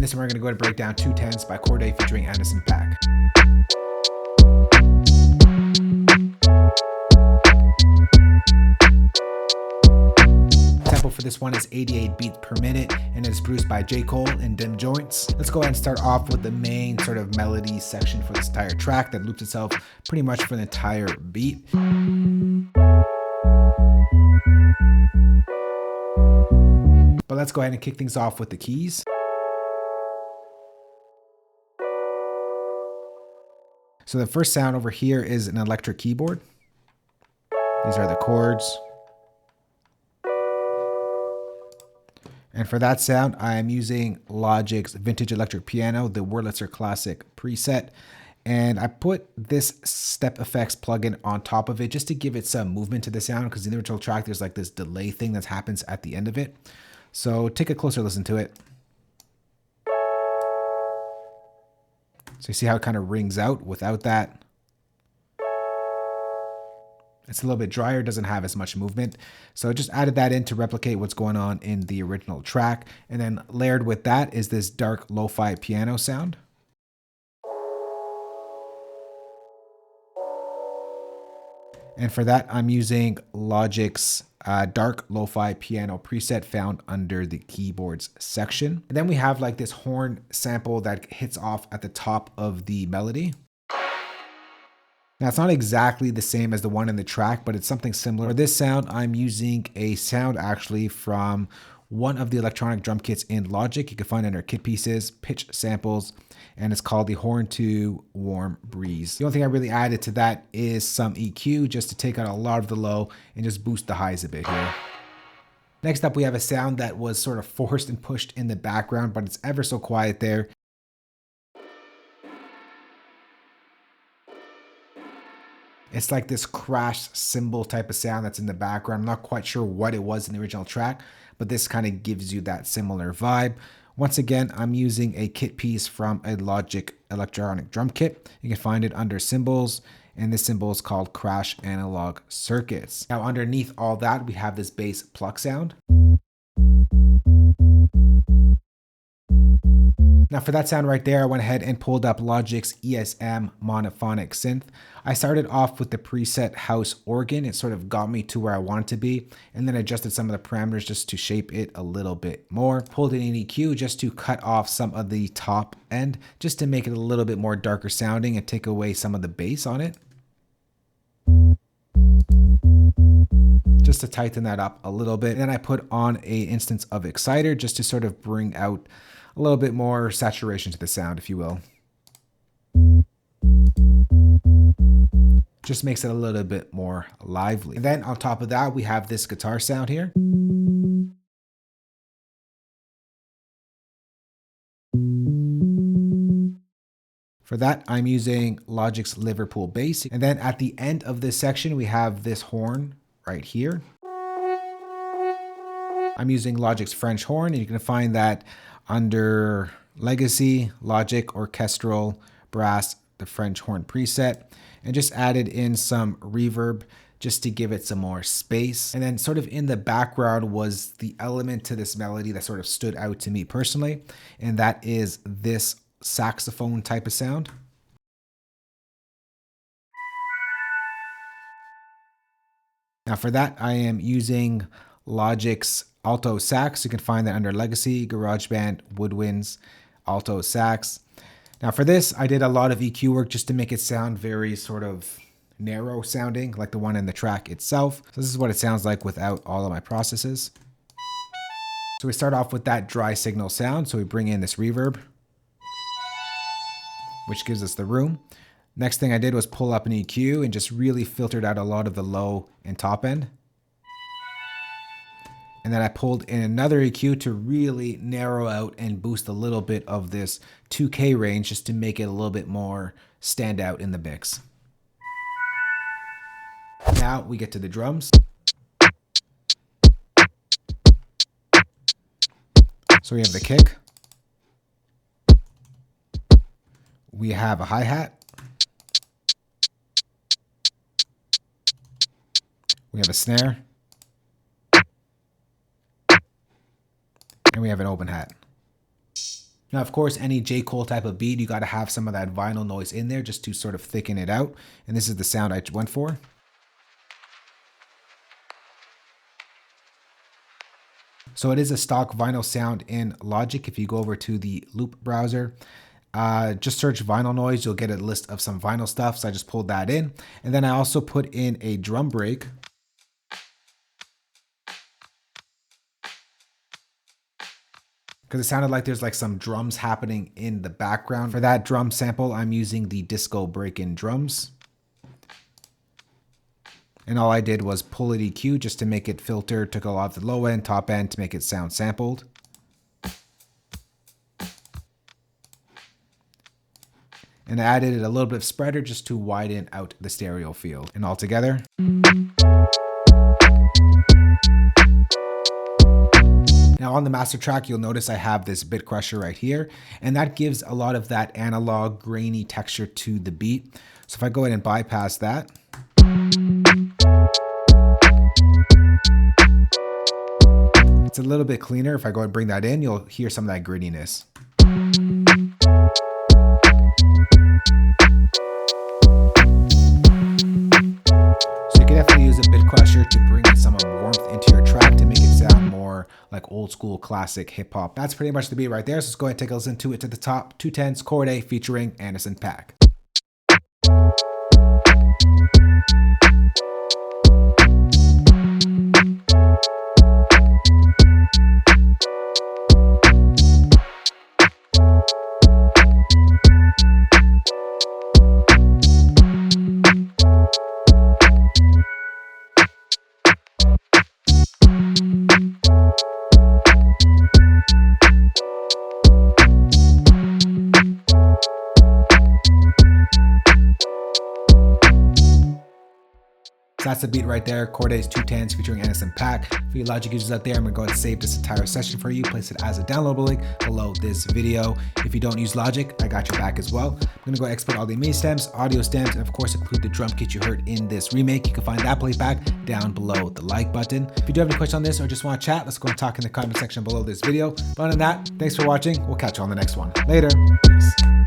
In this one, we're going to go ahead and break down 210s by Cordae featuring Anderson.Paak. Tempo for this one is 88 beats per minute, and it is produced by J. Cole and Dem Jointz. Let's go ahead and start off with the main sort of melody section for this entire track that loops itself pretty much for the entire beat. But let's go ahead and kick things off with the keys. So the first sound over here is an electric keyboard. These are the chords. And for that sound, I am using Logic's Vintage Electric Piano, the Wurlitzer Classic preset. And I put this step effects plugin on top of it just to give it some movement to the sound, because in the original track, there's like this delay thing that happens at the end of it. So take a closer listen to it. So you see how it kind of rings out without that. It's a little bit drier, doesn't have as much movement. So I just added that in to replicate what's going on in the original track. And then layered with that is this dark lo-fi piano sound. And for that, I'm using Logic's dark lo-fi piano preset found under the keyboards section. And then we have like this horn sample that hits off at the top of the melody. Now it's not exactly the same as the one in the track, but it's something similar. For this sound, I'm using a sound actually from one of the electronic drum kits in Logic. You can find it under kit pieces, pitch samples, and it's called the Horn 2 Warm Breeze. The only thing I really added to that is some EQ just to take out a lot of the low and just boost the highs a bit here. Next up, we have a sound that was sort of forced and pushed in the background, but it's ever so quiet there. It's like this crash cymbal type of sound that's in the background. I'm not quite sure what it was in the original track, but this kind of gives you that similar vibe. Once again, I'm using a kit piece from a Logic electronic drum kit. You can find it under cymbals, and this cymbal is called Crash Analog Circuits. Now underneath all that, we have this bass pluck sound. Now for that sound right there, I went ahead and pulled up Logic's ESM monophonic synth. I started off with the preset house organ. It sort of got me to where I wanted to be, and then adjusted some of the parameters just to shape it a little bit more. Pulled in an EQ just to cut off some of the top end, just to make it a little bit more darker sounding and take away some of the bass on it. Just to tighten that up a little bit. And then I put on an instance of Exciter just to sort of bring out a little bit more saturation to the sound, if you will. Just makes it a little bit more lively. And then on top of that, we have this guitar sound here. For that, I'm using Logic's Liverpool bass. And then at the end of this section, we have this horn right here. I'm using Logic's French horn, and you can find that under Legacy, Logic, Orchestral, Brass, the French horn preset, and just added in some reverb just to give it some more space. And then sort of in the background was the element to this melody that sort of stood out to me personally, and that is this saxophone type of sound. Now for that, I am using Logic's Alto Sax. You can find that under Legacy, GarageBand, Woodwinds, Alto Sax. Now for this, I did a lot of EQ work just to make it sound very sort of narrow sounding, like the one in the track itself. So this is what it sounds like without all of my processes. So we start off with that dry signal sound. So we bring in this reverb, which gives us the room. Next thing I did was pull up an EQ and just really filtered out a lot of the low and top end. And then I pulled in another EQ to really narrow out and boost a little bit of this 2K range just to make it a little bit more stand out in the mix. Now we get to the drums. So we have the kick. We have a hi-hat. We have a snare. And we have an open hat. Now, of course, any J. Cole type of beat, you got to have some of that vinyl noise in there just to sort of thicken it out. And this is the sound I went for. So it is a stock vinyl sound in Logic. If you go over to the loop browser, just search vinyl noise, you'll get a list of some vinyl stuff. So I just pulled that in. And then I also put in a drum break. Because it sounded like there's like some drums happening in the background. For that drum sample, I'm using the disco break-in drums. And all I did was pull it EQ just to make it filter, took a lot of the low end, top end to make it sound sampled. And I added a little bit of spreader just to widen out the stereo field. And all together. Now on the master track, you'll notice I have this bit crusher right here, and that gives a lot of that analog grainy texture to the beat. So if I go ahead and bypass that, it's a little bit cleaner. If I go and bring that in, you'll hear some of that grittiness. So you can definitely use a bit crusher to bring in some warmth into your track to make it sound more like old school classic hip hop. That's pretty much the beat right there. So let's go ahead and take a listen to it to the top. 210's Cordae featuring Anderson.Paak. So that's the beat right there. Cordae's 210s featuring Anderson.Paak. For you Logic users out there, I'm going to go ahead and save this entire session for you. Place it as a downloadable link below this video. If you don't use Logic, I got your back as well. I'm going to go export all the MIDI stems, audio stems, and of course include the drum kit you heard in this remake. You can find that playback down below the like button. If you do have any questions on this or just want to chat, let's go and talk in the comment section below this video. But other than that, thanks for watching. We'll catch you on the next one. Later. Peace.